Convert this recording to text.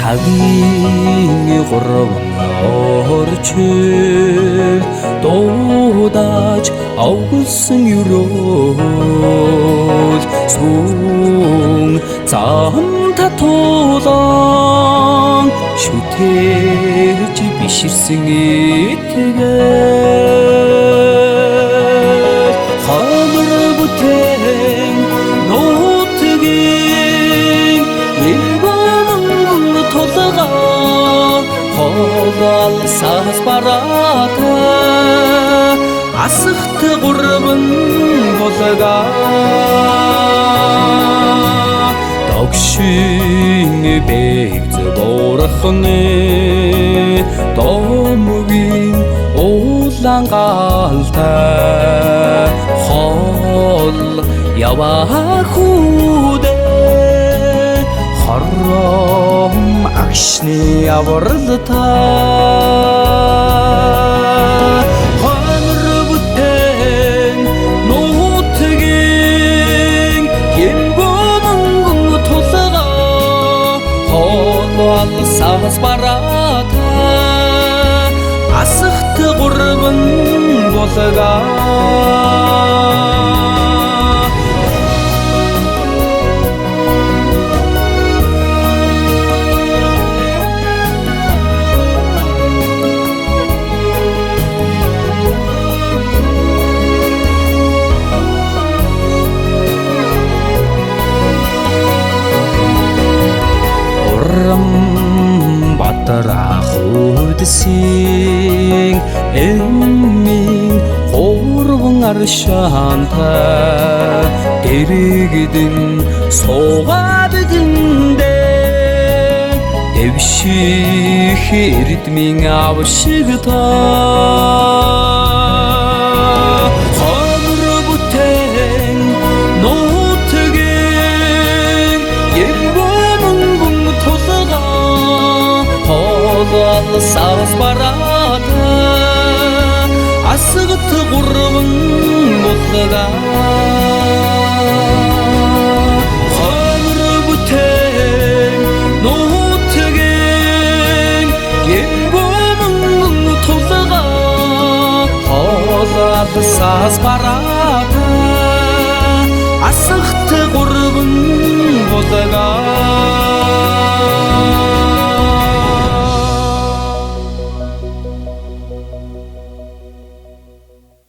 Цагийн гурван орчил дуудаж авсан юрол сүн зам татуулан шүтэж биширсэн итгэл хамар бүтээн нутгийн Холалсаас бараата асахт гурван болга Догшин бэгз борхны домгийн улаан галтай хол яваа хүүдэ хором агшны авралтай хонор бүтээн нутгийн гимбомон тулга холалсаас бараата асахт гурван болга Батрахудсин эммин хорвон аршаанта дэрэгдэн суугааддэ дэвших эрдмийн авшигта хамар бүтээн нутгийн гимбомон тулга Холалсаас бараата асахт гурван болга хамар бүтээн нутгийн гимбомон тулга Холалсаас бараата асахт гурван болга